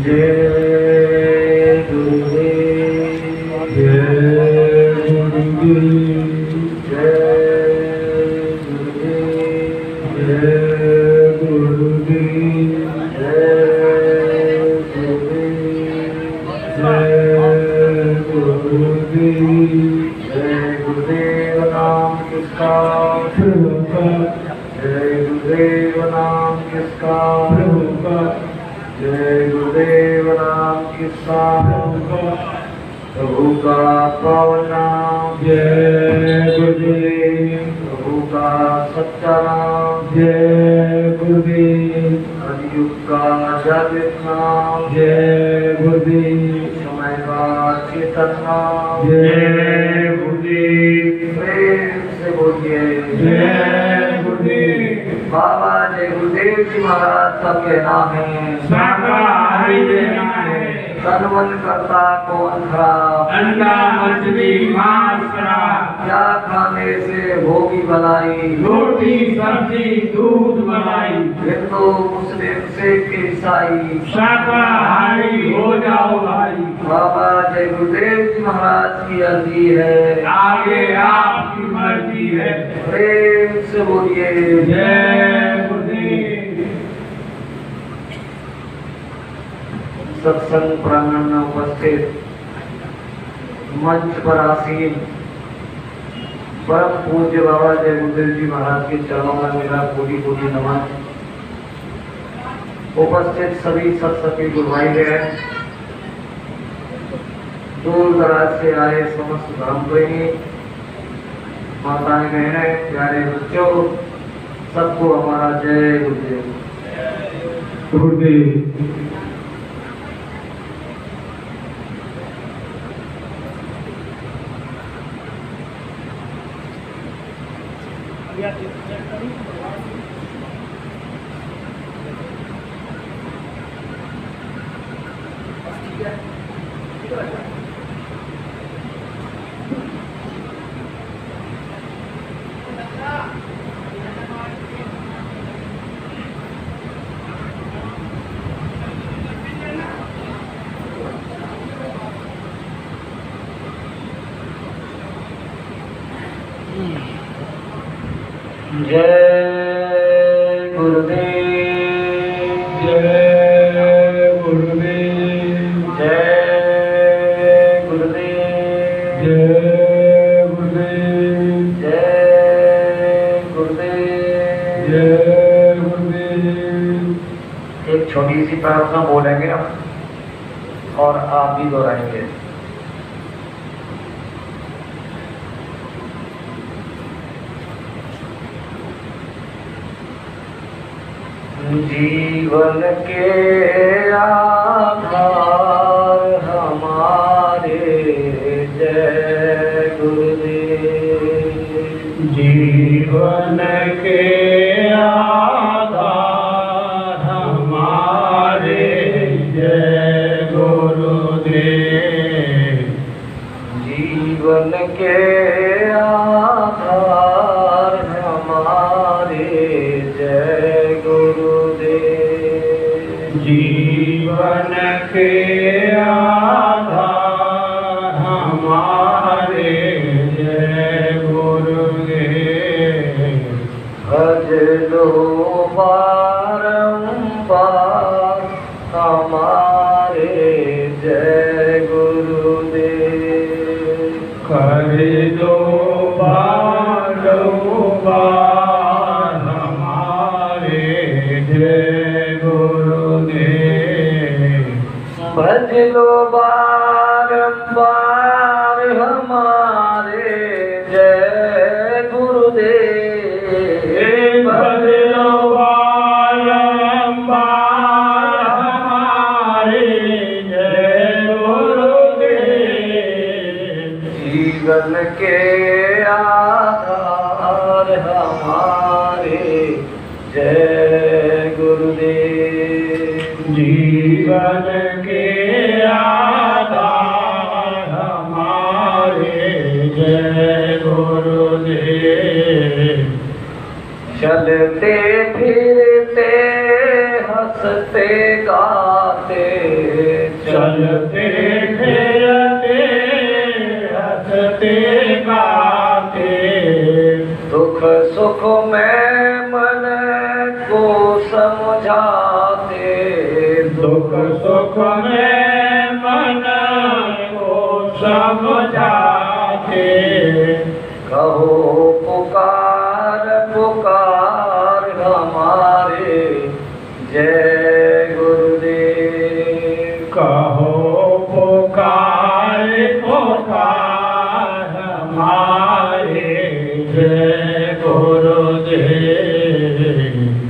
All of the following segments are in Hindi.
जय गुरुदेव जय गुरुदेव जय गुरुदेव जय गुरुदेव जय गुरुदेव जय गुरुदेव नाम किसका प्रभु का जय गुरुदेव नाम किसका प्रभु का जय गुरुदेव नाम किसका प्रभु का पावन नाम जय गुरुदेव प्रभु का सच्चा नाम जय गुरुदेव कलयुग का जागृत नाम जय गुरुदेव समय का चेतन नाम जय गुरुदेव प्रेम से बोलिए जय गुरुदेव। बाबा जय गुरुदेव जी महाराज सबके नाम है शाकाहारी देना है तन मन करता कौन खराब अंडा मछली मांस शराब क्या खाने से होगी भलाई रोटी सब्जी दूध मलाई हिंदू मुस्लिम सिख ईसाई शाकाहारी हो जाओ भाई। बाबा जय गुरुदेव जी महाराज की अर्जी है आगे आपकी मर्जी है प्रेम से बोलिए जय गुरुदेव। सत्संग प्रांगण में उपस्थित मंच पर आसीन परम पूज्य बाबा जय गुरुदेव जी महाराज के चरणों में मेरा कोटि कोटि नमन। उपस्थित सभी सत्संगी गुरु भाई बहन दूर दराज से आए समस्त धर्म प्रेमी माताएं बहनें प्यारे बच्चों सबको हमारा जय गुरुदेव। गुरुदेव जय गुरुदेव जय गुरुदेव जय गुरुदेव जय गुरुदेव जय गुरुदेव जय गुरुदेव। एक छोटी सी प्रार्थना बोलेंगे हम और आप भी दोहराएंगे। जीवन के आधार हमारे जय गुरुदेव जीवन के आधार हमारे जय गुरुदेव जीवन के आधार हमारे जय गुरुदेव जीवन के आधार हमारे जय गुरुदेव भज लो बारंबार हमारे जय गुरुदेव कर दो बार हमारे जय गुरुदेव भज लो बारंबार हमारे जय गुरुदेव भज लो बारंबार हमारे जय गुरुदेव जीवन के आधार हमारे चलते फिरते हंसते गाते, चलते फिरते हंसते गाते, दुख सुख में मन को समझाते, दुख सुख में मन को समझाते। कहो पुकार पुकार हमारे जय गुरुदेव, कहो पुकार पुकार हमारे जय गुरुदेव,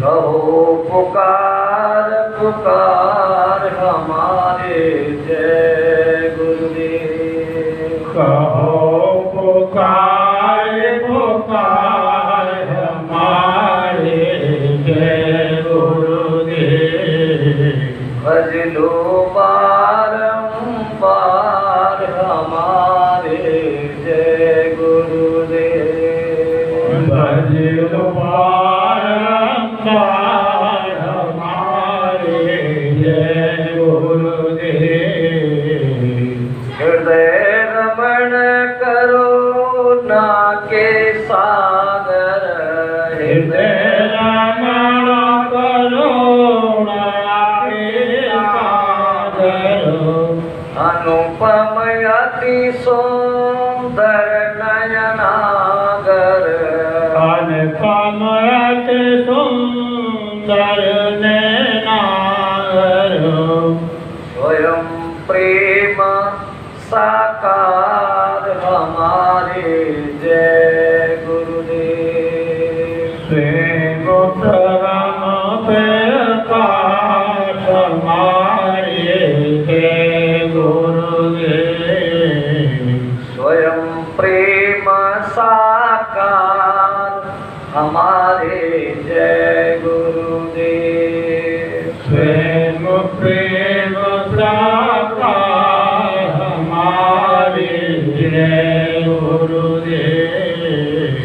कहो पुकार पुकार हमारे जय गुरुदेव, कहो पुकार पुकार हमारे जय गुरुदेव, भज लो बारंबार हमारे जय गुरुदेव, भज लो बारंबार हमारे जय गुरुदेव, हृदय रमण करुणा के सागर, हृदय रमण करुणा के सागर, अनुपम अति सुंदर नयनागर, अनुपम अति सुंदर नयनागर, स्वयं प्रेम साकार हमारे जय गुरुदेव, प्रेम परम प्रकाश हमारे जय गुरुदेव, स्वयं प्रेम साकार हमारे जय गुरुदेव, स्वयं प्रेम साकार हमारे जय गुरुदेव,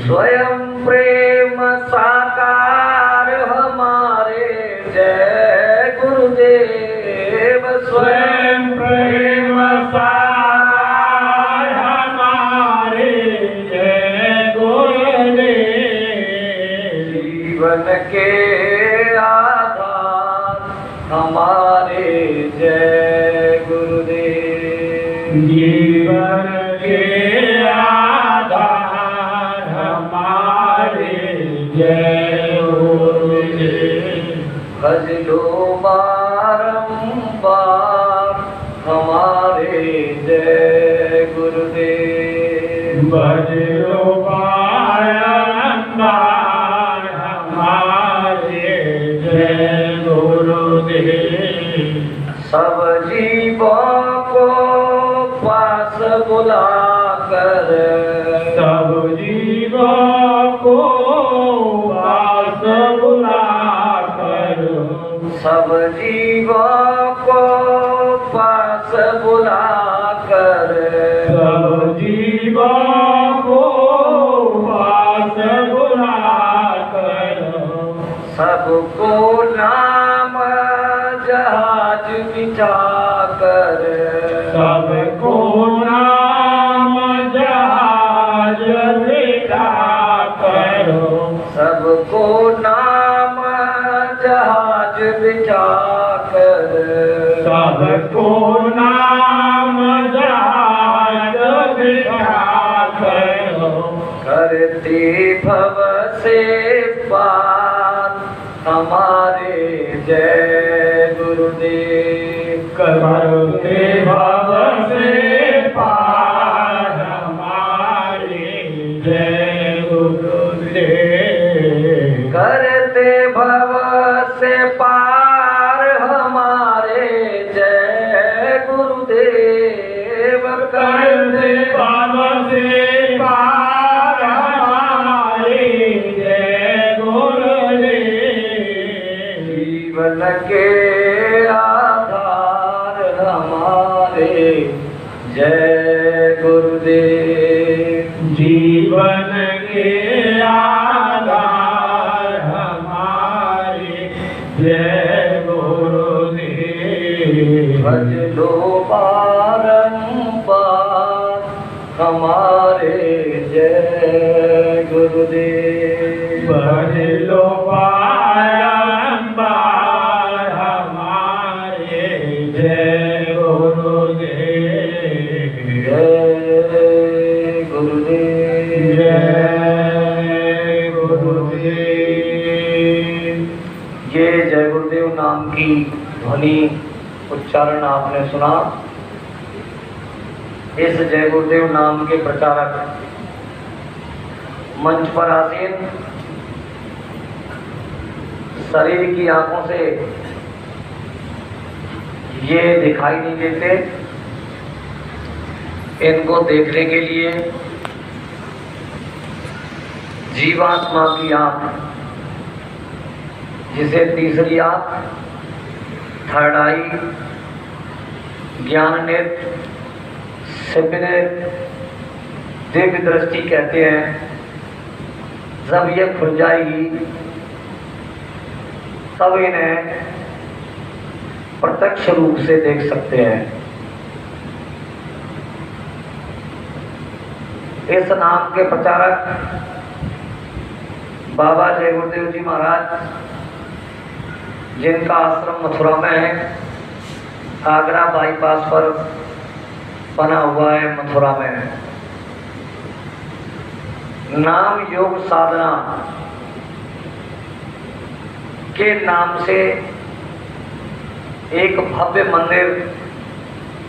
स्वयं प्रेम साकार हमारे जय गुरुदेव, स्वयं प्रेम साकार हमारे जय गुरुदेव, जीवन के आधार हमारे जय गुरुदेव, जीवन के आधार हमारे जय गुरुदेव, भज लो बारंबार हमारे जय गुरुदेव, भज लो बारंबार हमारे जय गुरुदेव, सब जीवों को पास बुलाकर, सब जीवों को पास बुलाकर, सब जीवों को पास बुलाकर, सब जीवों को पास बुलाकर, सबको नाम जहाज बिछाकर, सबको नाम जहाज बिठाकर, सबको नाम जहाज बिछाकर, सबको नाम जहाज बिठाकर, करते भव से पार हमारे जय गुरुदेव, करते भव से पार हमारे जय गुरुदेव, करते भव से पार हमारे जय गुरुदेव, करते भव से पार हमारे जय गुरुदेव, जीवन के आधार हमारे जय गुरुदेव, जीवन के आधार पहलो बारंबार हमारे जय गुरुदेव जय गुरुदेव जय गुरुदेव। ये जय गुरुदेव नाम की ध्वनि उच्चारण आपने सुना। इस जय गुरुदेव नाम के प्रचारक मंच पर आसीन, शरीर की आंखों से ये दिखाई नहीं देते, इनको देखने के लिए जीवात्मा की आंख, जिसे तीसरी आंख, थर्ड आई, ज्ञान नेत्र, सिपनेत्र, दिव्य दृष्टि कहते हैं, जब ये खुल जाएगी तब इन्हें प्रत्यक्ष रूप से देख सकते हैं। इस नाम के प्रचारक बाबा जय गुरुदेव जी महाराज, जिनका आश्रम मथुरा में है, आगरा बाईपास पर बना हुआ है, मथुरा में है। नाम योग साधना के नाम से एक भव्य मंदिर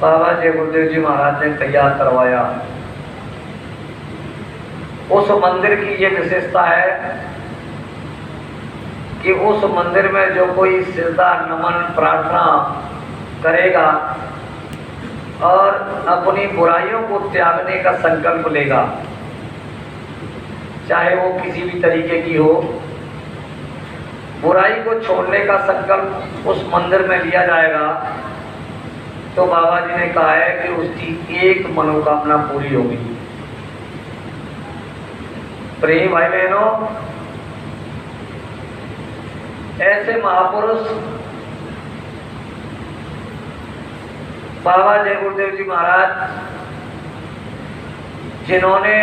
बाबा जय गुरुदेव जी महाराज ने तैयार करवाया। उस मंदिर की ये विशेषता है कि उस मंदिर में जो कोई सिजदा, नमन, प्रार्थना करेगा और अपनी बुराइयों को त्यागने का संकल्प लेगा, चाहे वो किसी भी तरीके की हो, बुराई को छोड़ने का संकल्प उस मंदिर में लिया जाएगा, तो बाबा जी ने कहा है कि उसकी एक मनोकामना पूरी होगी। प्रेम भाई बहनों, ऐसे महापुरुष बाबा जय गुरुदेव जी महाराज, जिन्होंने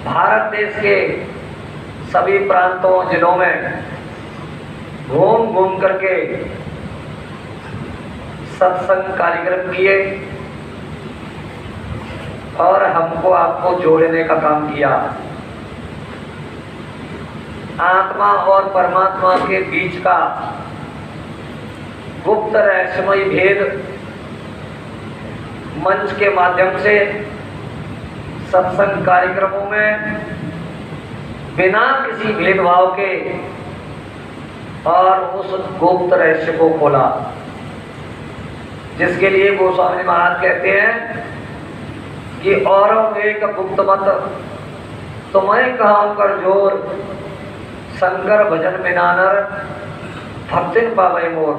भारत देश के सभी प्रांतों, जिलों में घूम घूम करके सत्संग कार्यक्रम किए और हमको आपको जोड़ने का काम किया। आत्मा और परमात्मा के बीच का गुप्त रहस्यमय भेद मंच के माध्यम से सत्संग कार्यक्रमों में बिना किसी भेदभाव के और उस गुप्त रहस्य को खोला, जिसके लिए गोस्वामी महाराज कहते हैं कि औरों एक गुप्त मत तुम्हें कहां कर जोर, शंकर भजन बिनानर भक्तिन पावे मोर।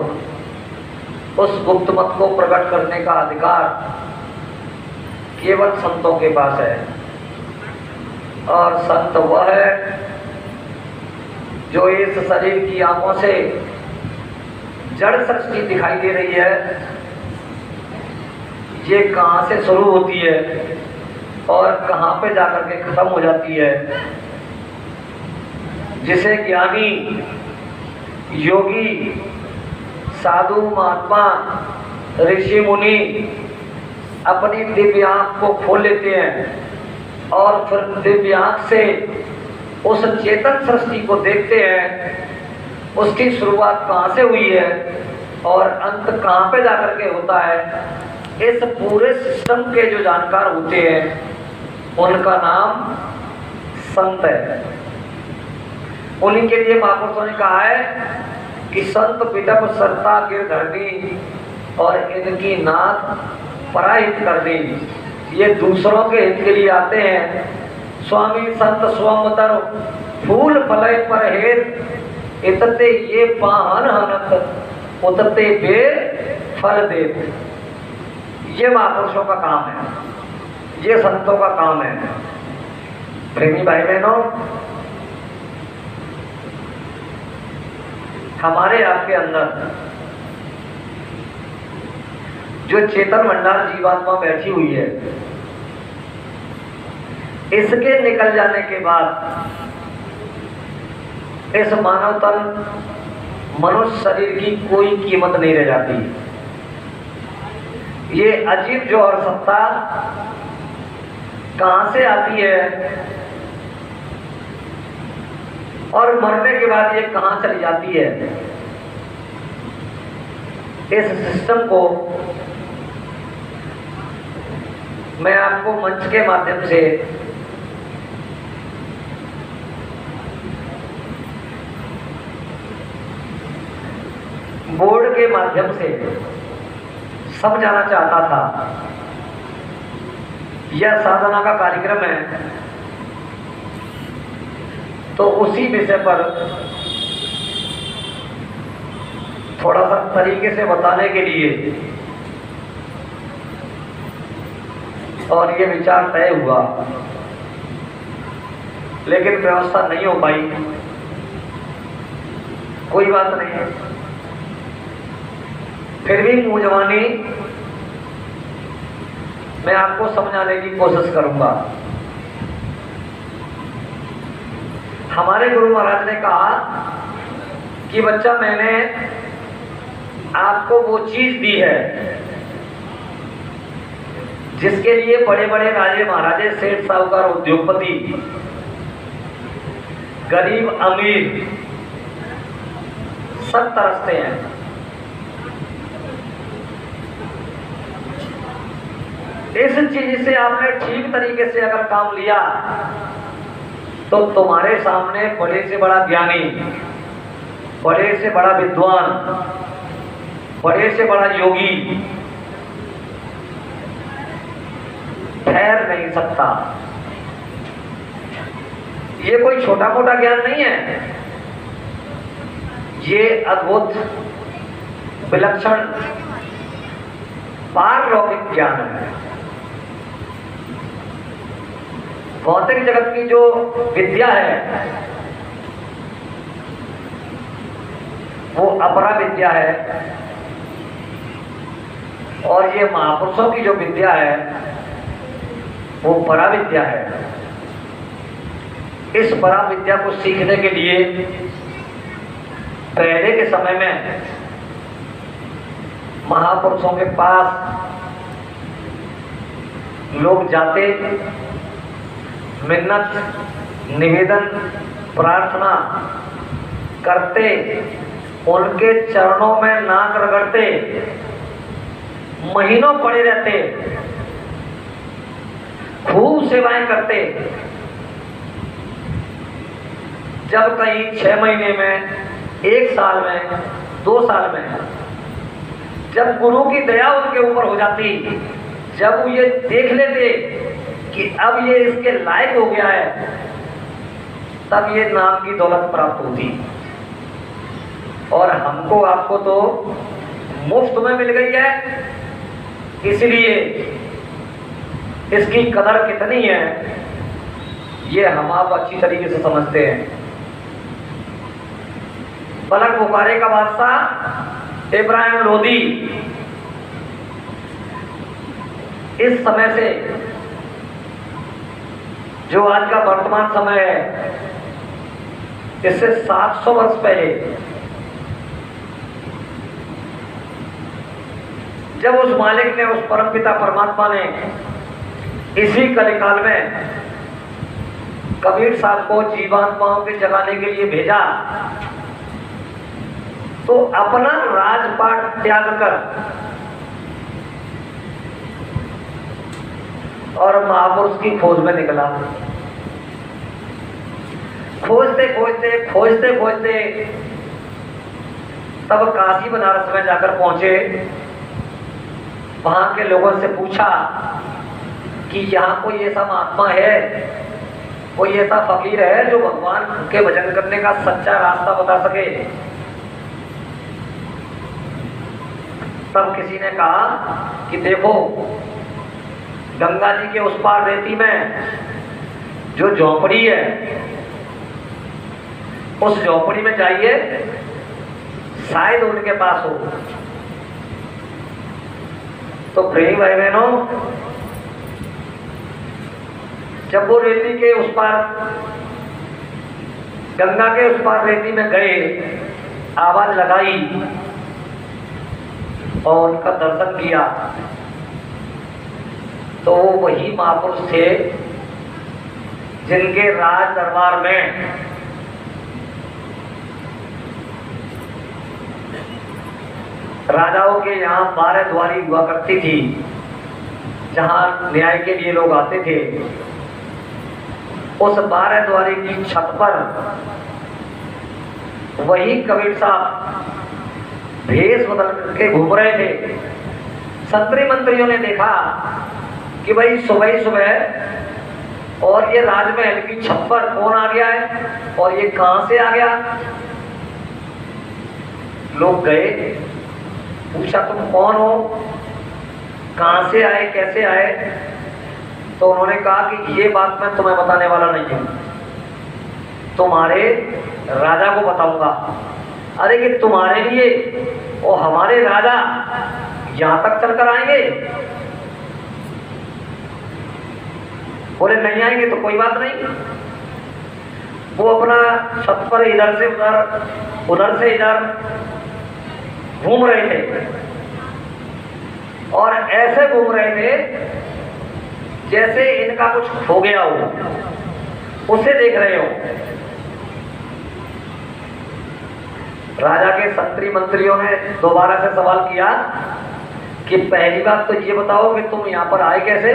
उस गुप्त मत को प्रकट करने का अधिकार केवल संतों के पास है, और संत वह है जो इस शरीर की आंखों से जड़ सृष्टि दिखाई दे रही है, ये कहां से शुरू होती है और कहां पे जाकर के खत्म हो जाती है, जिसे ज्ञानी, योगी, साधु, महात्मा, ऋषि मुनि अपनी दिव्य आंख को खोल लेते हैं और फिर दिव्य आंख से उस चेतन सृष्टि को देखते हैं, उसकी शुरुआत कहाँ से हुई है और अंत कहाँ पे जाकर के होता है। इस पूरे सिस्टम के जो जानकार होते हैं उनका नाम संत है। उन्हीं के लिए महापुरुषों ने कहा है कि संत पिटप सरता गिरधरनी और इनकी नाथ पराहित कर दी। ये दूसरों के हित के लिए आते हैं। स्वामी संत स्वमतर फूल फलय पर हेत, इतते ये पाहन हनत उतते बेर फल देत। ये महापुरुषों का काम है, ये संतों का काम है। प्रेमी भाई बहनों, हमारे आपके अंदर जो चेतन भंडार जीवात्मा बैठी हुई है, इसके निकल जाने के बाद इस मानव तन मनुष्य शरीर की कोई कीमत नहीं रह जाती। ये अजीब जौहर सत्ता कहां से आती है और मरने के बाद ये कहां चली जाती है, इस सिस्टम को मैं आपको मंच के माध्यम से बोर्ड के माध्यम से समझाना चाहता था। यह साधना का कार्यक्रम है, तो उसी विषय पर थोड़ा सा तरीके से बताने के लिए और ये विचार तय हुआ, लेकिन व्यवस्था नहीं हो पाई। कोई बात नहीं है, फिर भी मुंह जवानी मैं आपको समझाने की कोशिश करूंगा। हमारे गुरु महाराज ने कहा कि बच्चा, मैंने आपको वो चीज दी है जिसके लिए बड़े बड़े राजे महाराजे, सेठ साहूकार, उद्योगपति, गरीब अमीर सब तरसते हैं। इस चीज से आपने ठीक तरीके से अगर काम लिया तो तुम्हारे सामने बड़े से बड़ा ज्ञानी, बड़े से बड़ा विद्वान, बड़े से बड़ा योगी ठहर नहीं सकता। ये कोई छोटा मोटा ज्ञान नहीं है, ये अद्भुत विलक्षण पारलौकिक ज्ञान है। भौतिक जगत की जो विद्या है वो अपरा विद्या है, और ये महापुरुषों की जो विद्या है वो परा विद्या है। इस परा विद्या को सीखने के लिए पहले के समय में महापुरुषों के पास लोग जाते, मिन्नत, निवेदन, प्रार्थना करते, उनके चरणों में नाक रगड़ते, महीनों पड़े रहते, खूब सेवाएं करते। जब कहीं 6 महीने में, 1 साल में, 2 साल में जब गुरु की दया उनके ऊपर हो जाती, जब वो ये देख लेते कि अब ये इसके लायक हो गया है, तब ये नाम की दौलत प्राप्त होती। और हमको आपको तो मुफ्त में मिल गई है, इसलिए इसकी कदर कितनी है ये हम आप अच्छी तरीके से समझते हैं। पलक बुखारे का बादशाह इब्राहिम लोदी इस समय से, जो आज का वर्तमान समय है, इससे 700 वर्ष पहले जब उस मालिक ने, उस परमपिता परमात्मा ने इसी कलिकाल में कबीर साहब को जीवात्माओं के जगाने के लिए भेजा, तो अपना राजपाट त्याग कर और महापुरुष की खोज में निकला। खोजते खोजते खोजते खोजते तब काशी बनारस में जाकर पहुंचे। वहां के लोगों से पूछा कि यहाँ कोई ऐसा महात्मा है, कोई ऐसा फकीर है जो भगवान के भजन करने का सच्चा रास्ता बता सके। तब किसी ने कहा कि देखो, गंगा जी के उस पार रेती में जो झोपड़ी है, उस झोपड़ी में जाइए, शायद उनके पास हो। तो प्रेमी भाई बहनों, जब वो रेती के उस पार गंगा के उस पार रेती में गए, आवाज लगाई और उनका दर्शन किया तो वो वही महापुरुष थे जिनके राज दरबार में राजाओं के यहाँ 12 द्वारी हुआ करती थी, जहाँ न्याय के लिए लोग आते थे। उस 12 द्वारी की छत पर वही कबीर साहब भेष बदल के घूम रहे थे। संतरी मंत्रियों ने देखा कि भाई सुबह सुबह और ये राजमहल की छत पर कौन आ गया है और ये कहां से आ गया। लोग गए, पूछा तुम कौन हो, कहां से आए, कैसे आए। तो उन्होंने कहा कि ये बात मैं तुम्हें बताने वाला नहीं हूं, तुम्हारे राजा को बताऊंगा। अरे कि तुम्हारे लिए और हमारे राजा यहां तक चलकर आएंगे। बोले नहीं आएंगे तो कोई बात नहीं। वो अपना छत पर इधर से उधर से इधर घूम रहे थे और ऐसे घूम रहे थे जैसे इनका कुछ खो गया हो, उसे देख रहे हो। राजा के संतरी मंत्रियों ने दोबारा से सवाल किया कि पहली बात तो ये बताओ कि तुम यहाँ पर आए कैसे,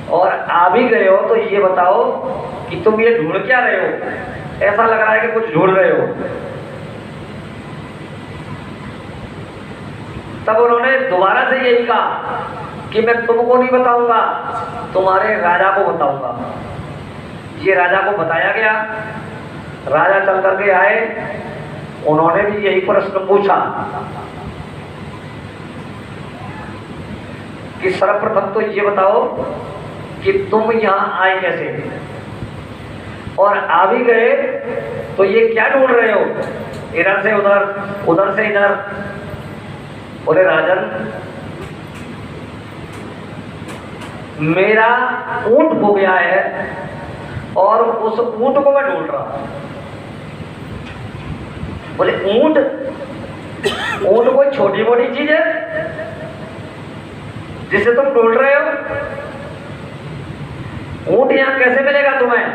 और आ भी गए हो तो ये बताओ कि तुम ये ढूंढ क्या रहे हो। ऐसा लग रहा है कि कुछ ढूंढ रहे हो। तब उन्होंने दोबारा से यही कहा कि मैं तुमको नहीं बताऊंगा, तुम्हारे राजा को बताऊंगा। ये राजा को बताया गया। राजा चल करके आए, उन्होंने भी यही प्रश्न पूछा कि सर्वप्रथम तो ये बताओ कि तुम यहाँ आए कैसे, और आ भी गए तो ये क्या ढूंढ रहे हो, इधर से उधर, उधर से इधर। बोले राजन, मेरा ऊंट हो गया है और उस ऊंट को मैं ढूंढ रहा हूं। बोले ऊंट, ऊंट कोई छोटी मोटी चीज है जिसे तुम ढूंढ रहे हो? ऊंट यहां कैसे मिलेगा तुम्हें?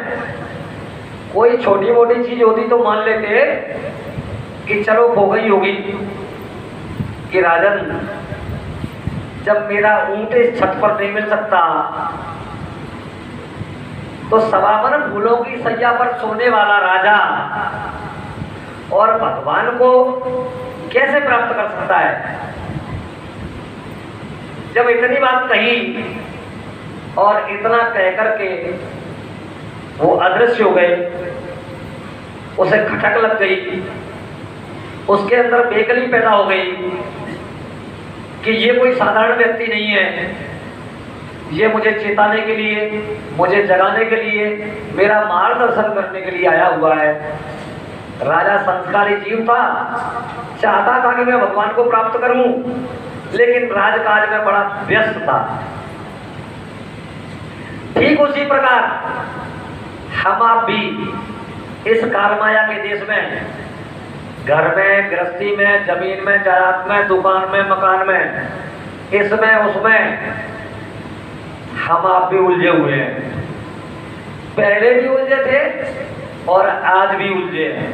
कोई छोटी मोटी चीज होती तो मान लेते कि चलो खो गई होगी। कि राजन, जब मेरा ऊंट इस छत पर नहीं मिल सकता तो 52 फूलों की सैया पर सोने वाला राजा और भगवान को कैसे प्राप्त कर सकता है? जब इतनी बात कही और इतना कह करके वो अदृश्य हो गए, उसे खटक लग गई, उसके अंदर बेकली पैदा हो गई कि ये कोई साधारण व्यक्ति नहीं है, ये मुझे चेताने के लिए, मुझे जगाने के लिए, मेरा मार्गदर्शन करने के लिए आया हुआ है। राजा संस्कारी जीव था, चाहता था कि मैं भगवान को प्राप्त करूं, लेकिन राजकाज में बड़ा व्यस्त था। ठीक उसी प्रकार हम आप भी इस कालमाया के देश में, घर में, गृहस्थी में, जमीन में, जायदाद में, दुकान में, मकान में, इसमें उसमें हम आप भी उलझे हुए हैं। पहले भी उलझे थे और आज भी उलझे हैं।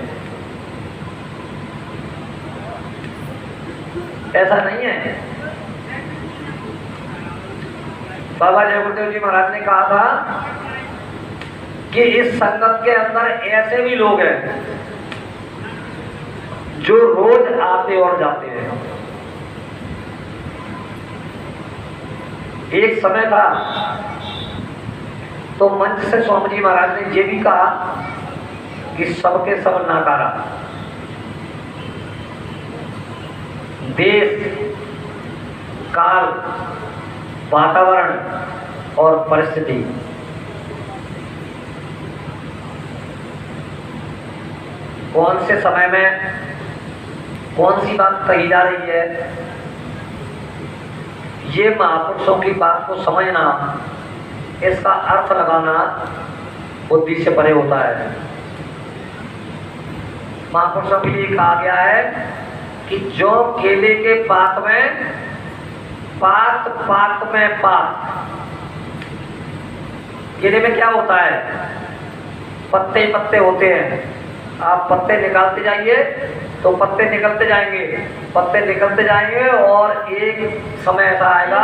ऐसा नहीं है। बाबा जय गुरुदेव जी महाराज ने कहा था कि इस संगत के अंदर ऐसे भी लोग हैं जो रोज आते और जाते हैं। एक समय था तो मंच से स्वामी जी महाराज ने ये भी कहा कि सबके सब नाकारा। देश, काल, वातावरण और परिस्थिति, कौन से समय में कौन सी बात कही जा रही है, ये महापुरुषों की बात को समझना, इसका अर्थ लगाना बुद्धि से परे होता है। महापुरुषों के लिए कहा गया है कि जो केले के पात में पात पात में पात, केले में क्या होता है, पत्ते पत्ते होते हैं। आप पत्ते निकालते जाइए तो पत्ते निकलते जाएंगे, पत्ते निकलते जाएंगे और एक समय ऐसा आएगा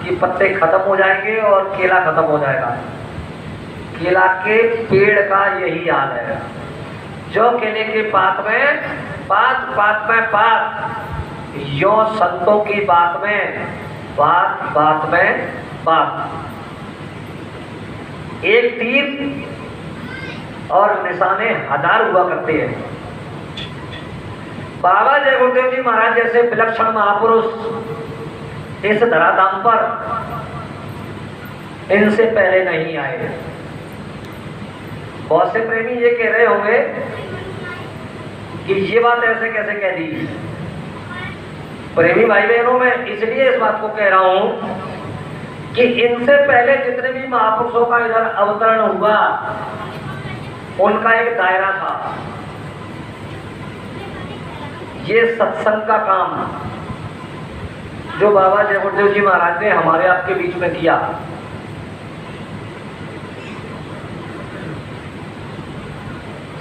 कि पत्ते खत्म हो जाएंगे और केला खत्म हो जाएगा। केला के पेड़ का यही हाल है। जो केले के पात में पात पात में पात, यो संतों की बात में बात बात में बात। एक तीर और निशाने हजार हुआ करते हैं। बाबा जय गुरुदेव जी महाराज जैसे विलक्षण महापुरुष इस धराधाम पर इनसे पहले नहीं आए। बहुत से प्रेमी ये कह रहे होंगे कि ये बात ऐसे कैसे कह दी। प्रेमी भाई बहनों, मैं इसलिए इस बात को कह रहा हूं कि इनसे पहले जितने भी महापुरुषों का इधर अवतरण हुआ उनका एक दायरा था। ये सत्संग का काम जो बाबा जय गुरुदेव जी महाराज ने हमारे आपके बीच में किया,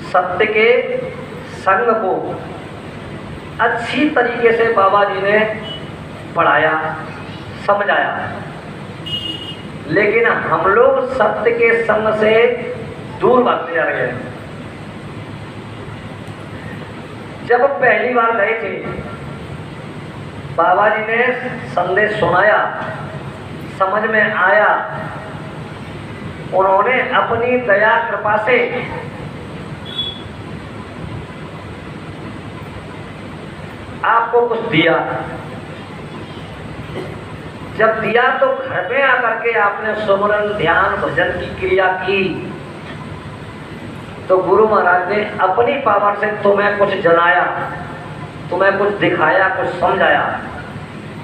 सत्य के संग को अच्छी तरीके से बाबा जी ने पढ़ाया, समझाया। लेकिन हम लोग सत्य के संग से दूर भागते जा रहे हैं। जब पहली बार गए थे, बाबा जी ने संदेश सुनाया, समझ में आया, उन्होंने अपनी दया कृपा से आपको कुछ दिया। जब दिया तो घर में आकर के आपने सुमरन ध्यान भजन की क्रिया की तो गुरु महाराज ने अपनी पावर से तुम्हें कुछ जनाया, तुम्हें कुछ दिखाया, कुछ समझाया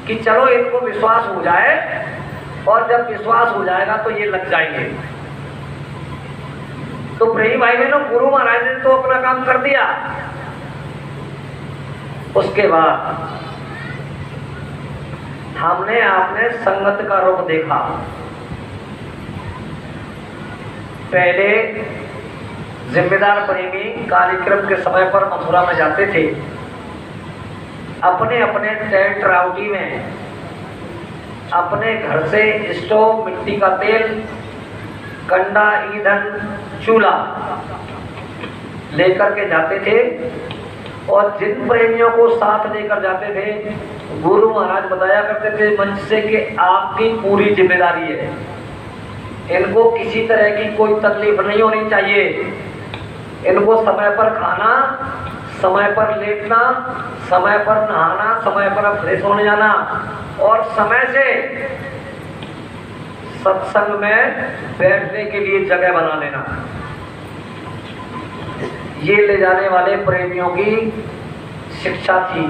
कि चलो इनको विश्वास हो जाए, और जब विश्वास हो जाएगा तो ये लग जाएंगे। तो प्रेमी भाई बहनों, गुरु महाराज ने तो अपना काम कर दिया। उसके बाद हमने आपने संगत का रूप देखा। पहले जिम्मेदार प्रेमी कार्यक्रम के समय पर मथुरा में जाते थे, अपने अपने टेंट राउटी में अपने घर से स्टोव, मिट्टी का तेल, कंडा, ईंधन, चूल्हा लेकर के जाते थे। और जिन प्रेमियों को साथ लेकर जाते थे, गुरु महाराज बताया करते थे मंच से कि आपकी पूरी जिम्मेदारी है, इनको किसी तरह की कोई तकलीफ नहीं होनी चाहिए। इनको समय पर खाना, समय पर लेटना, समय पर नहाना, समय पर फ्रेश होने जाना और समय से सत्संग में बैठने के लिए जगह बना लेना। ये ले जाने वाले प्रेमियों की शिक्षा थी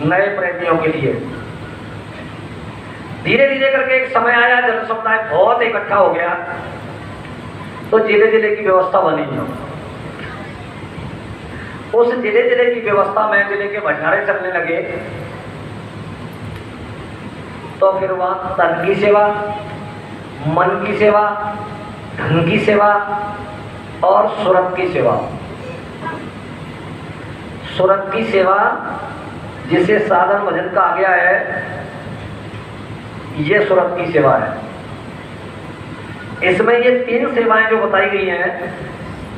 नए प्रेमियों के लिए। धीरे धीरे करके एक समय आया, जन समुदाय बहुत इकट्ठा हो गया तो जिले जिले की व्यवस्था बनी। उस जिले जिले की व्यवस्था में जिले के भंडारे चलने लगे तो फिर वहां तन की सेवा, मन की सेवा, धन की सेवा और सुरत की सेवा। सुरत की सेवा जिसे साधन भजन कहा गया है, ये सुरत की सेवा है। इसमें ये तीन सेवाएं जो बताई गई हैं,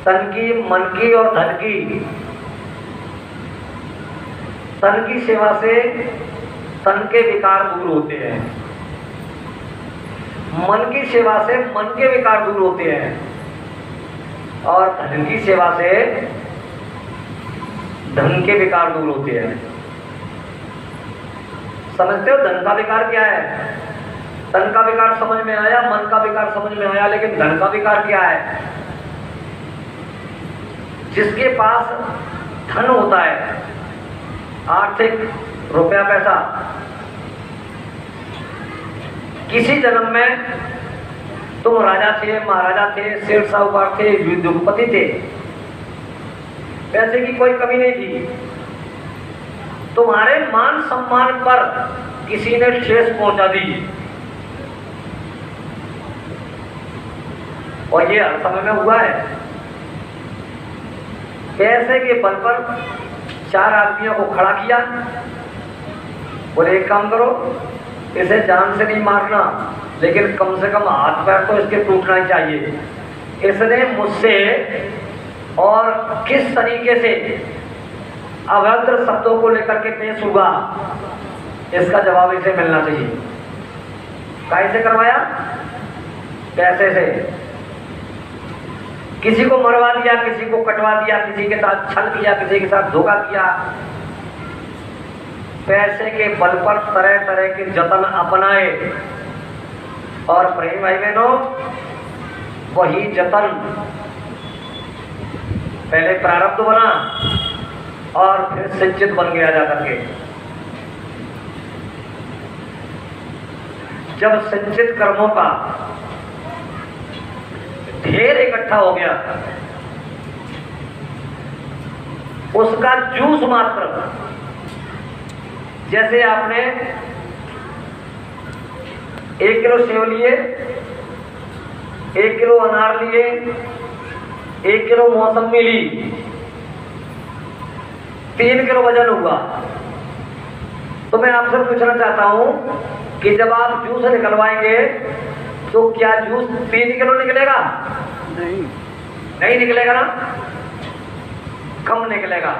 तन की, मन की और धन की। तन की सेवा से तन के विकार दूर होते हैं, मन की सेवा से मन के विकार दूर होते हैं और धन की सेवा से धन के विकार दूर होते हैं। समझते हो धन का विकार क्या है? तन का विकार समझ में आया, मन का विकार समझ में आया, लेकिन धन का विकार क्या है? जिसके पास धन होता है, आर्थिक रुपया पैसा, किसी जन्म में तुम राजा थे, महाराजा थे, शेर साहूकार थे, युद्धपति थे, पैसे की कोई कमी नहीं थी। तुम्हारे मान सम्मान पर किसी ने ठेस पहुंचा दी, और ये हर समय में हुआ है। पैसे के बल पर 4 आदमियों को खड़ा किया, बोले एक काम करो, इसे जान से नहीं मारना, लेकिन कम से कम हाथ पैर तो इसके टूटना ही चाहिए। इसने मुझसे और किस तरीके से अभद्र शब्दों को लेकर के पेश हुआ, इसका जवाब इसे मिलना चाहिए। कैसे करवाया? पैसे से। किसी को मरवा दिया, किसी को कटवा दिया, किसी के साथ छल किया, किसी के साथ धोखा किया। पैसे के बल पर तरह तरह के जतन अपनाए, और प्रेम भाई बहनों, वही जतन पहले प्रारब्ध बना और फिर संचित बन गया जाकर के। जब संचित कर्मों का ढेर इकट्ठा हो गया, उसका जूस मात्र, जैसे आपने 1 किलो सेव लिए, 1 किलो अनार लिए, 1 किलो मौसमी ली, 3 किलो वजन हुआ। तो मैं आपसे पूछना चाहता हूं कि जब आप जूस निकलवाएंगे तो क्या जूस 3 किलो निकलेगा? नहीं निकलेगा ना, कम निकलेगा।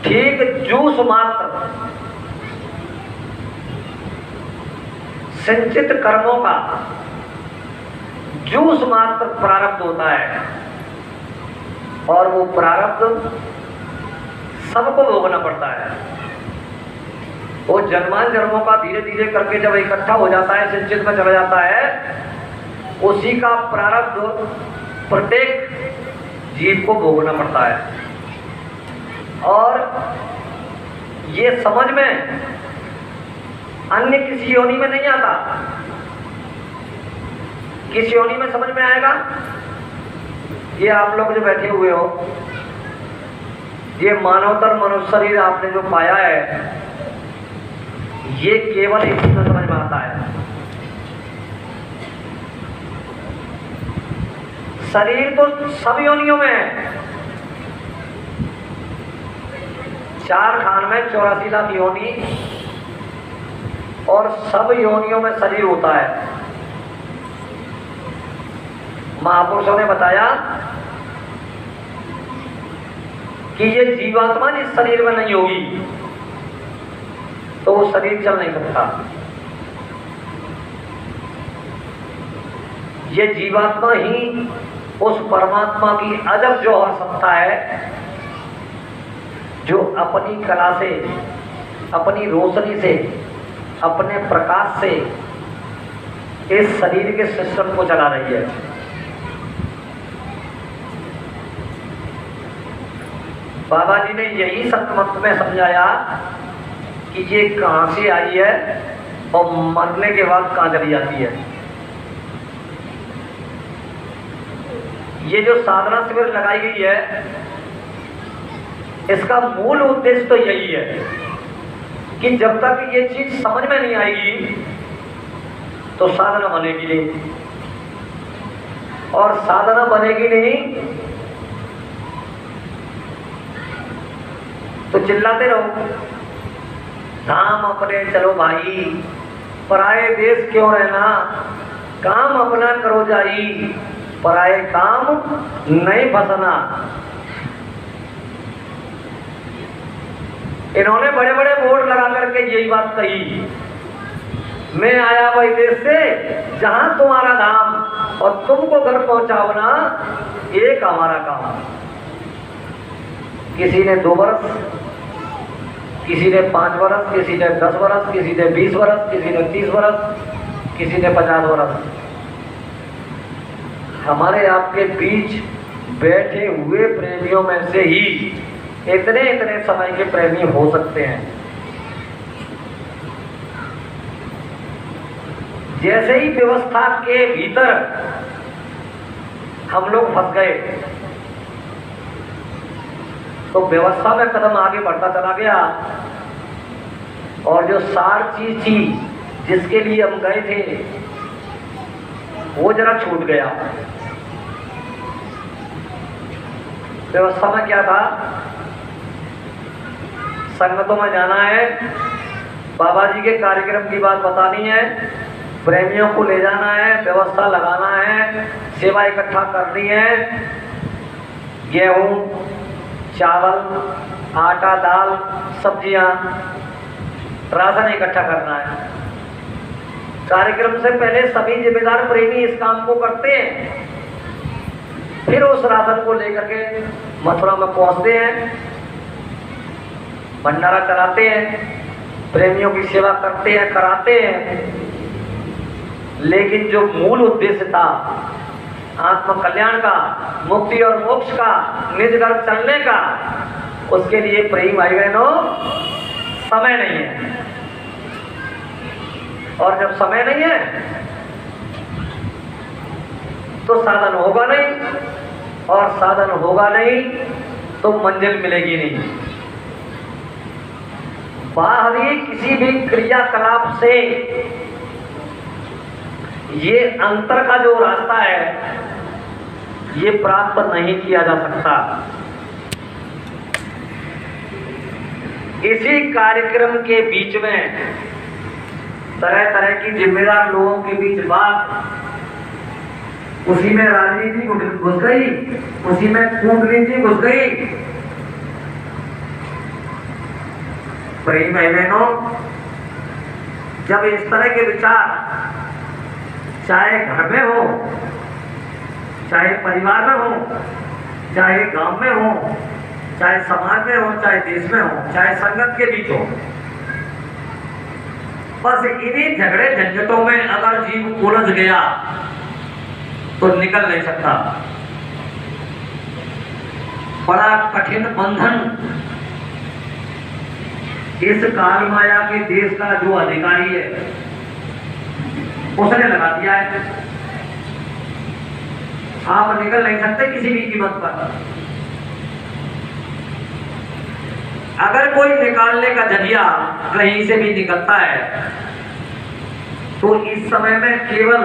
ठीक जूस मात्र संचित कर्मों का जूस मात्र प्रारब्ध होता है, और वो प्रारब्ध सबको भोगना पड़ता है। वो जन्मान जन्मों का धीरे धीरे करके जब इकट्ठा हो जाता है, संचित में चला जाता है, उसी का प्रारब्ध प्रत्येक जीव को भोगना पड़ता है। और ये समझ में अन्य किसी योनि में नहीं आता। किस योनि में समझ में आएगा? ये आप लोग जो बैठे हुए हो, ये मानवतर मनुष्य शरीर आपने जो पाया है, ये केवल इसी में समझ में आता है। शरीर तो सब योनियों में है। 4 खान में 84 लाख योनि, और सब योनियों में शरीर होता है। महापुरुषों ने बताया कि ये जीवात्मा जिस शरीर में नहीं होगी तो वो शरीर चल नहीं सकता। ये जीवात्मा ही उस परमात्मा की अजब जौहर सत्ता है, जो अपनी कला से, अपनी रोशनी से, अपने प्रकाश से इस शरीर के सिस्टम को चला रही है। बाबा जी ने यही सतमत में समझाया कि ये कहां से आई है और मरने के बाद कहां चली जाती है। ये जो साधना शिविर लगाई गई है, इसका मूल उद्देश्य तो यही है कि जब तक ये चीज समझ में नहीं आएगी तो साधना बनेगी नहीं, और साधना बनेगी नहीं तो चिल्लाते रहो, धाम अपने चलो भाई, पराए देश क्यों रहना, काम अपना करो जाई, पराए काम नहीं फंसना। इन्होंने बड़े बड़े बोर्ड लगा करके यही बात कही, मैं आया वही देश से जहां तुम्हारा धाम, और तुमको घर पहुंचाओ ना, एक हमारा काम। किसी ने 2 वर्ष, किसी ने 5 वर्ष, किसी ने 10 वर्ष, किसी ने 20 वर्ष, किसी ने 30 वर्ष, किसी ने 50 वर्ष। हमारे आपके बीच बैठे हुए प्रेमियों में से ही इतने इतने समय के प्रेमी हो सकते हैं। जैसे ही व्यवस्था के भीतर हम लोग फंस गए। तो व्यवस्था में कदम आगे बढ़ता चला गया और जो सार चीज थी जिसके लिए हम गए थे वो जरा छूट गया। व्यवस्था में क्या था, संगतों में जाना है, बाबा जी के कार्यक्रम की बात बतानी है, प्रेमियों को ले जाना है, व्यवस्था लगाना है, सेवा इकट्ठा करनी है, गेहूं, चावल, आटा, दाल, सब्जियां, राशन इकट्ठा करना है। कार्यक्रम से पहले सभी जिम्मेदार प्रेमी इस काम को करते हैं। फिर उस राशन को लेकर के मथुरा में पहुंचते हैं, भंडारा चलाते हैं, प्रेमियों की सेवा करते हैं, कराते हैं। लेकिन जो मूल उद्देश्य था आत्म कल्याण का, मुक्ति और मोक्ष का, निज घर चलने का, उसके लिए प्रेमी भाई बहनों समय नहीं है। और जब समय नहीं है तो साधन होगा नहीं, और साधन होगा नहीं तो मंजिल मिलेगी नहीं। बाहरी किसी भी क्रियाकलाप से ये अंतर का जो रास्ता है ये प्राप्त नहीं किया जा सकता। इसी कार्यक्रम के बीच में तरह तरह की जिम्मेदार लोगों के बीच बात, उसी में राजनीति घुस गई, उसी में कूटनीति घुस गई। प्रेमी भाई बहनों, जब इस तरह के विचार चाहे घर में हो, चाहे परिवार में हो, चाहे गांव में हो, चाहे समाज में हो, चाहे देश में हो, चाहे संगत के बीच हो, बस इन्हीं झगड़े झंझटों में अगर जीव उलझ गया तो निकल नहीं सकता। बड़ा कठिन बंधन इस काल माया के देश का जो अधिकारी है उसने लगा दिया है। आप निकल नहीं सकते किसी भी कीमत पर। अगर कोई निकालने का जरिया कहीं से भी निकलता है तो इस समय में केवल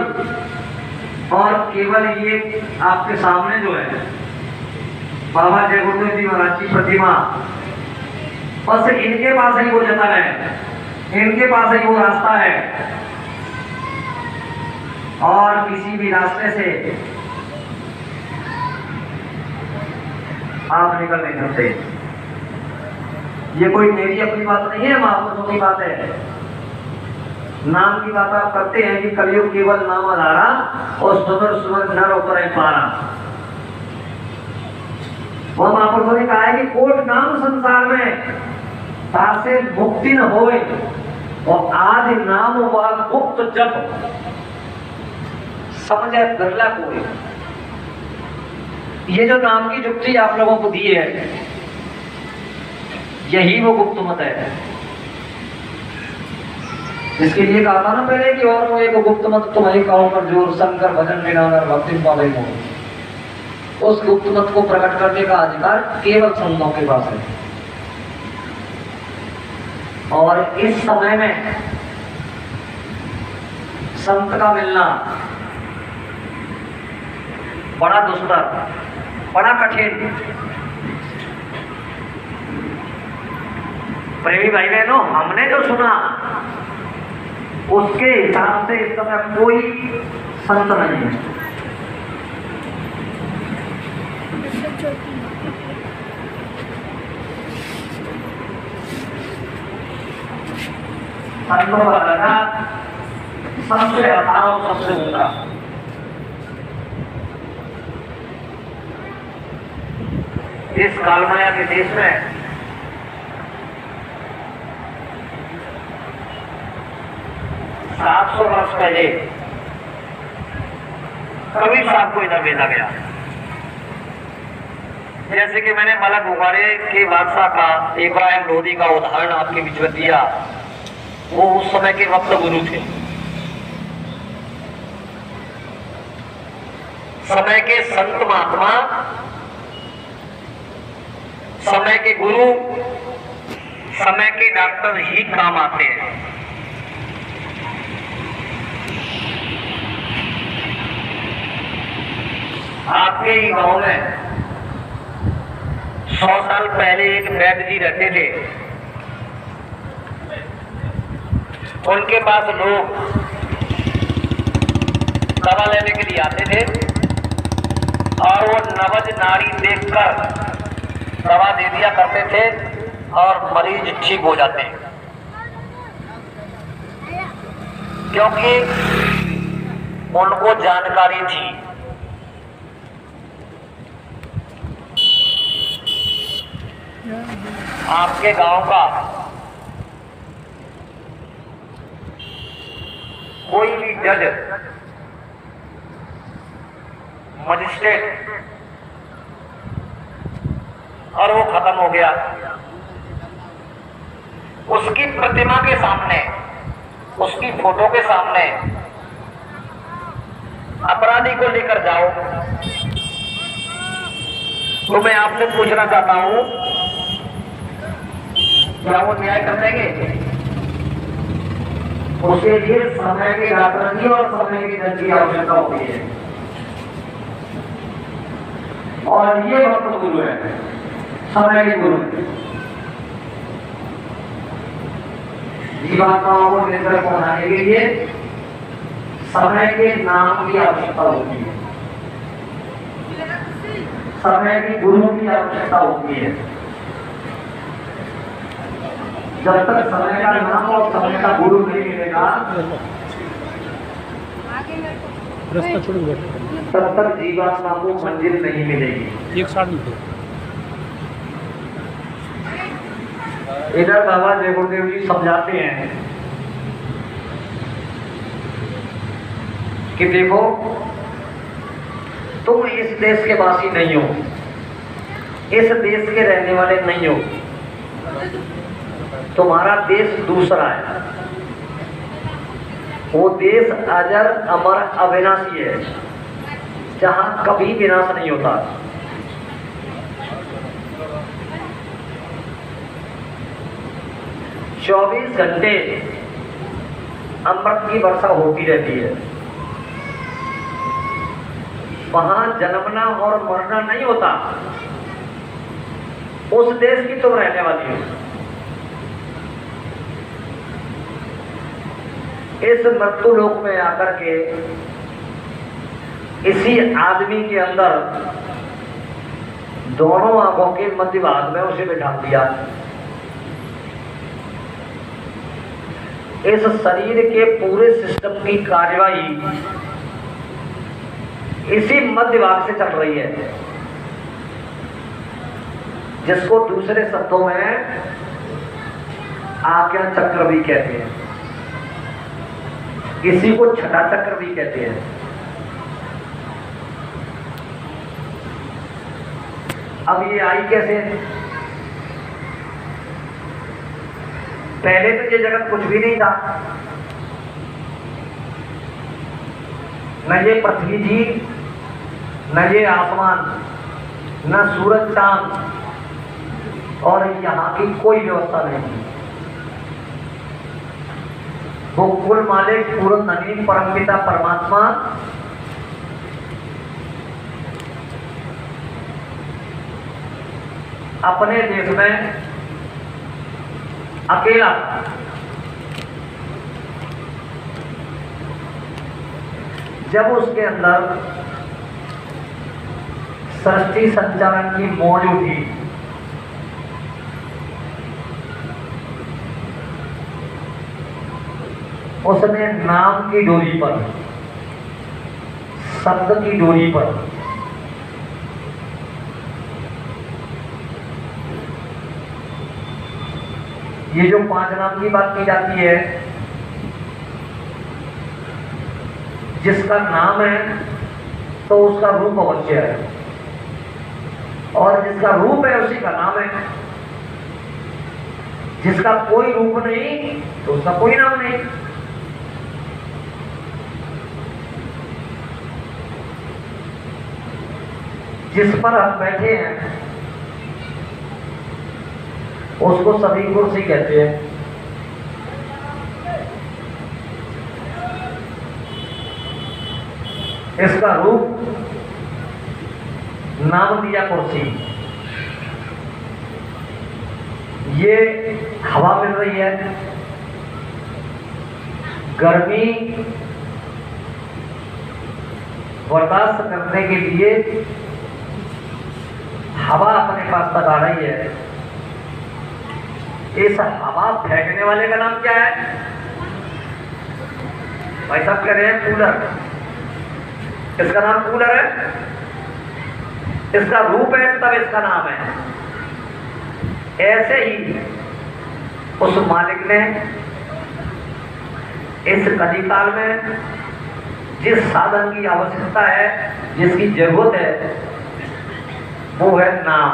और केवल ये आपके सामने जो है बाबा जय गुरुदेव जी महाराज की प्रतिमा, बस इनके पास ही वो जतन है, इनके पास ही वो रास्ता है, और किसी भी रास्ते से आप निकल नहीं सकते। ये कोई मेरी अपनी बात नहीं है, महापुरुषों की बात है। नाम की बात आप करते हैं कि कलयुग केवल नाम आधारा और सुमर सुमर नर उतर पारा। वह महापुरुषों ने कहा है कि कोट नाम संसार में तासे मुक्ति न होए, और आदि नाम वह गुप्त जप समझे बिरला कोई। ये जो नाम की जुक्ति आप लोगों को दी है यही वो गुप्त मत है। इसके लिए कहा था ना पहले कि और वो एक गुप्त मत तुम्हारी कहो पर जोर शंकर भजन निरानर भक्ति पावे को। उस गुप्त मत को प्रकट करने का अधिकार केवल संतों के पास है। और इस समय में संत का मिलना बड़ा दुष्कर, बड़ा कठिन। प्रेमी भाई बहनों, हमने जो सुना उसके हिसाब से इस समय कोई संत नहीं है। संतों का लगा सबसे अथाह, सबसे ऊंचा। इस कालमाया के देश में सौ वर्ष पहले कबीर साहब को इधर भेजा गया। जैसे कि मैंने मलक बुखारे के बादशाह का इब्राहिम लोधी का उदाहरण आपके बीच में दिया, वो उस समय के वक्त गुरु थे। समय के संत महात्मा, समय के गुरु, समय के डॉक्टर ही काम आते हैं। आपके ही गांव में 100 साल पहले एक वैद्य जी रहते थे। उनके पास लोग दवा लेने के लिए आते थे और वो नवज नारी देखकर दवा दे दिया करते थे और मरीज ठीक हो जाते हैं, क्योंकि उनको जानकारी थी। आपके गांव का कोई भी जज, मजिस्ट्रेट, और वो खत्म हो गया, उसकी प्रतिमा के सामने, उसकी फोटो के सामने अपराधी को लेकर जाओ, तो मैं आपसे पूछना चाहता हूं, क्या वो न्याय कर देंगे? उसके लिए समय की राजनीति और समय की जज की आवश्यकता होती है, और ये भक्त गुरु है, समय के गुरु। जीवात्माओं को निरंतर पहुंचाने के लिए समय के नाम की आवश्यकता होती है, समय के गुरु की आवश्यकता होती है। जब तक समय का नाम और समय का गुरु नहीं मिलेगा, रास्ता छोड़ दो, तब तक जीवात्मा को मंजिल नहीं मिलेगी। एक साथ में इधर बाबा जय गुरुदेव जी समझाते हैं कि देखो, तुम इस देश के वासी नहीं हो, इस देश के रहने वाले नहीं हो, तुम्हारा देश दूसरा है। वो देश अजर अमर अविनाशी है, जहां कभी विनाश नहीं होता। चौबीस घंटे अमृत की वर्षा होती रहती है। वहां जन्मना और मरना नहीं होता। उस देश की तुम रहने वाली हो। इस मृत्यु लोक में आकर के इसी आदमी के अंदर दोनों आंखों के मध्य भाग में उसे बिठा दिया। इस शरीर के पूरे सिस्टम की कार्यवाही इसी मध्य भाग से चल रही है, जिसको दूसरे शब्दों में आज्ञा चक्र भी कहते हैं, इसी को छठा चक्र भी कहते हैं। अब ये आई कैसे? पहले तो ये जगत कुछ भी नहीं था, न ये पृथ्वी जी, न ये आसमान, न सूरज चांद, और यहाँ की कोई व्यवस्था नहीं थी। वो कुल मालिक पूर्ण धनी परमपिता परमात्मा अपने देश में अकेला, जब उसके अंदर सृष्टि संचालन की मौज उठी, उसने नाम की डोरी पर, शब्द की डोरी पर ये जो 5 नाम की बात की जाती है, जिसका नाम है तो उसका रूप अवश्य है, और जिसका रूप है उसी का नाम है। जिसका कोई रूप नहीं तो उसका कोई नाम नहीं। जिस पर हम बैठे हैं उसको सभी कुर्सी कहते हैं। इसका रूप नाम दिया कुर्सी। ये हवा मिल रही है, गर्मी बर्दाश्त करने के लिए हवा अपने पास तक आ रही है। इस हवा फेंकने वाले का नाम क्या है? भाई साहब कह रहे हैं कूलर। इसका नाम कूलर है। इसका रूप है तब इसका नाम है। ऐसे ही उस मालिक ने इस कलिकाल में जिस साधन की आवश्यकता है, जिसकी जरूरत है, वो है नाम।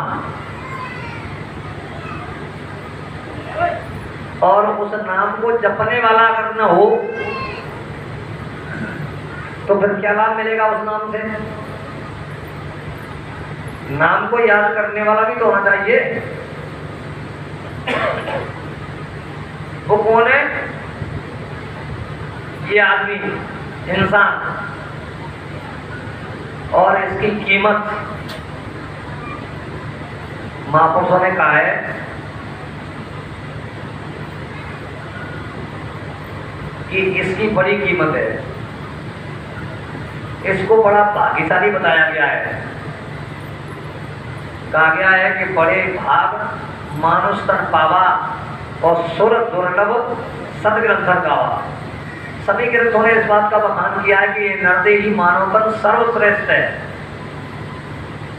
और उस नाम को जपने वाला अगर न हो तो फिर क्या लाभ मिलेगा उस नाम से? नाम को याद करने वाला भी तो होना चाहिए। वो कौन है? ये आदमी, इंसान। और इसकी कीमत महापुरुषों ने कहा है कि इसकी बड़ी कीमत है। इसको बड़ा भाग्यशाली बताया गया है। कहा गया है कि बड़े भाग मानुष तन पावा और सुर दुर्लभ सदग्रंथन गावा। सभी ग्रंथों ने इस बात का बखान किया है कि नरदेही मानवपन सर्वश्रेष्ठ है।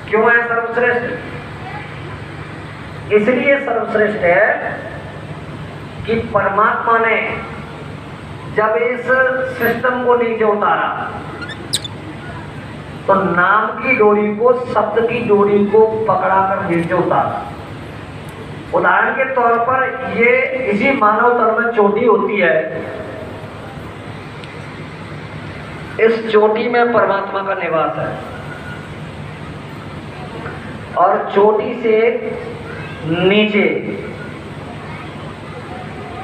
क्यों है सर्वश्रेष्ठ? इसलिए सर्वश्रेष्ठ है कि परमात्मा ने जब इस सिस्टम को नीचे उतारा तो नाम की डोरी को, शब्द की डोरी को पकड़ा कर नीचे उतारा। उदाहरण के तौर पर ये इसी मानव तन में चोटी होती है। इस चोटी में परमात्मा का निवास है और चोटी से नीचे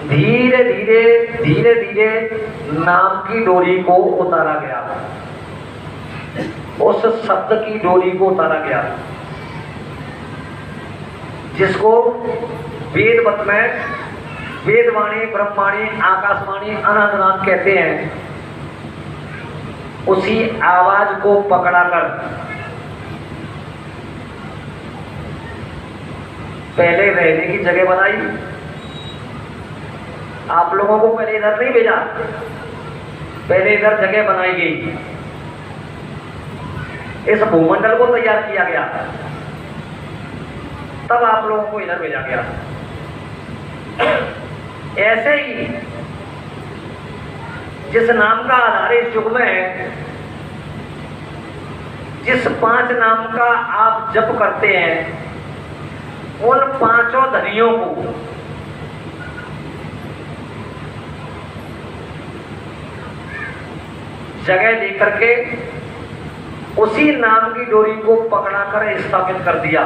धीरे धीरे नाम की डोरी को उतारा गया। उस शब्द की डोरी को उतारा गया जिसको वेदवत में वेदवाणी, ब्रह्मवाणी, आकाशवाणी, अनादनाद कहते हैं। उसी आवाज को पकड़ाकर पहले रहने की जगह बनाई। आप लोगों को पहले इधर नहीं भेजा, पहले इधर जगह बनाई गई। इस भूमंडल को तैयार किया गया, तब आप लोगों को इधर भेजा गया। ऐसे ही जिस नाम का आधार इस युग में है, जिस 5 नाम का आप जप करते हैं, उन 5 धनियों को जगह लेकर के उसी नाम की डोरी को पकड़ाकर स्थापित कर दिया,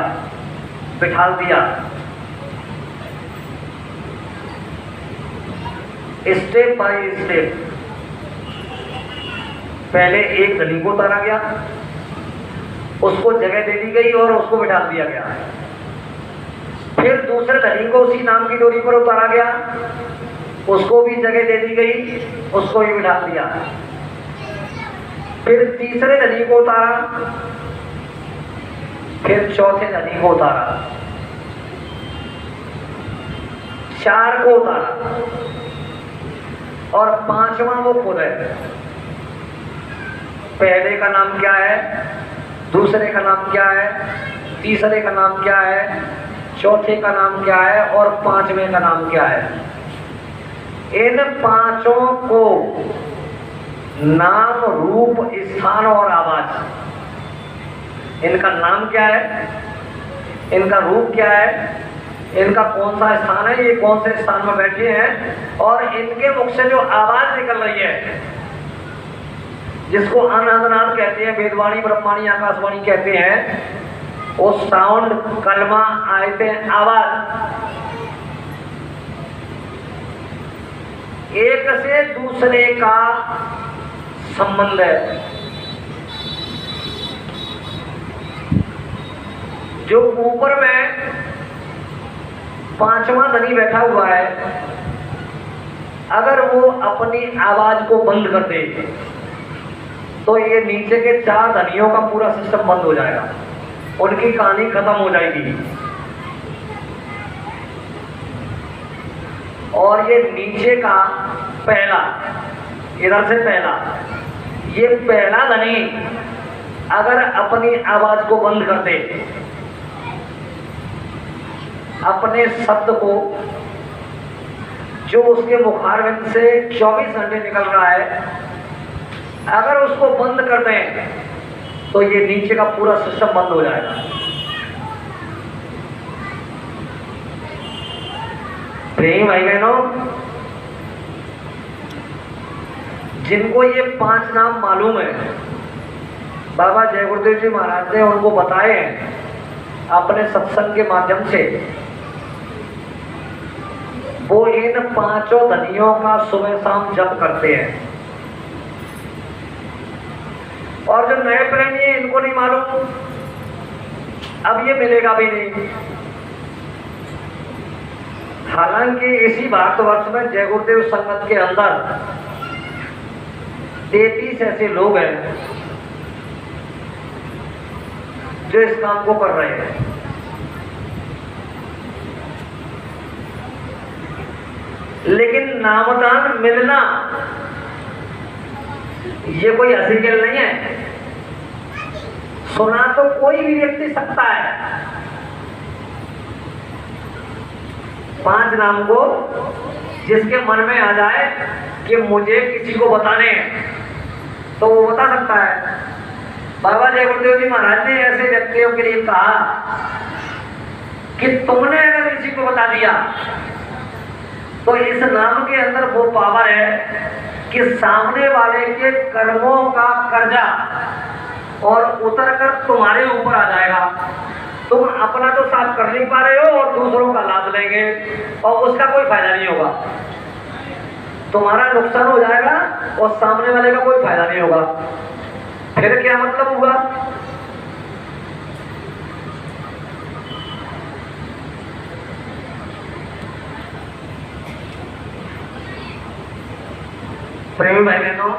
बिठाल दिया। स्टेप बाय स्टेप पहले एक धनी को उतारा गया, उसको जगह दे दी गई और उसको बिठा दिया गया। फिर दूसरे धनी को उसी नाम की डोरी पर उतारा गया, उसको भी जगह दे दी गई, उसको भी बिठा दिया। फिर तीसरे धनी को उतारा, फिर चौथे धनी को उतारा, 4 को उतारा और 5वां वो खुद है। पहले का नाम क्या है, दूसरे का नाम क्या है, तीसरे का नाम क्या है, चौथे का नाम क्या है और 5वें का नाम क्या है। इन 5 को नाम, रूप, स्थान और आवाज, इनका नाम क्या है, इनका रूप क्या है, इनका कौन सा स्थान है, ये कौन से स्थान में बैठे हैं और इनके मुख से जो आवाज निकल रही है जिसको अनादनाद कहते हैं, वेदवाणी ब्रह्मवाणी आकाशवाणी कहते हैं, वो साउंड, कलमा, आयतें, आवाज एक से दूसरे का संबंध है। जो ऊपर में पांचवा धनी बैठा हुआ है, अगर वो अपनी आवाज को बंद कर दे तो ये नीचे के चार धनियों का पूरा सिस्टम बंद हो जाएगा, उनकी कहानी खत्म हो जाएगी। और ये नीचे का पहला, इधर से पहला, ये पहला धनी अगर अपनी आवाज को बंद कर दे, अपने शब्द को जो उसके मुखारविंद से 24 घंटे निकल रहा है, अगर उसको बंद कर दें तो ये नीचे का पूरा सिस्टम बंद हो जाएगा। प्रेम भाई बहनों, जिनको ये 5 नाम मालूम है, बाबा जय गुरुदेव जी महाराज ने उनको बताए हैं अपने सत्संग के माध्यम से, वो इन 5 धनियों का सुबह शाम जप करते हैं। और जो नए प्रेमी है, इनको नहीं मालूम, अब ये मिलेगा भी नहीं। हालांकि इसी भारतवर्ष में जय गुरुदेव संगत के अंदर 33 ऐसे लोग हैं जो इस काम को कर रहे हैं। लेकिन नामदान मिलना ये कोई हंसी खेल नहीं है। सुना तो कोई भी व्यक्ति सकता है। 5 नाम को जिसके मन में आ जाए कि मुझे किसी को बताने हैं तो वो बता सकता है। बाबा जय गुरुदेव जी महाराज ने ऐसे व्यक्तियों के लिए कहा कि तुमने अगर किसी को बता दिया तो इस नाम के अंदर वो पावर है कि सामने वाले के कर्मों का कर्जा और उतर कर तुम्हारे ऊपर आ जाएगा। तुम अपना तो साफ कर नहीं पा रहे हो और दूसरों का लाभ लेंगे और उसका कोई फायदा नहीं होगा। तुम्हारा नुकसान हो जाएगा और सामने वाले का कोई फायदा नहीं होगा। फिर क्या मतलब हुआ? प्रेमी भाई बहनों,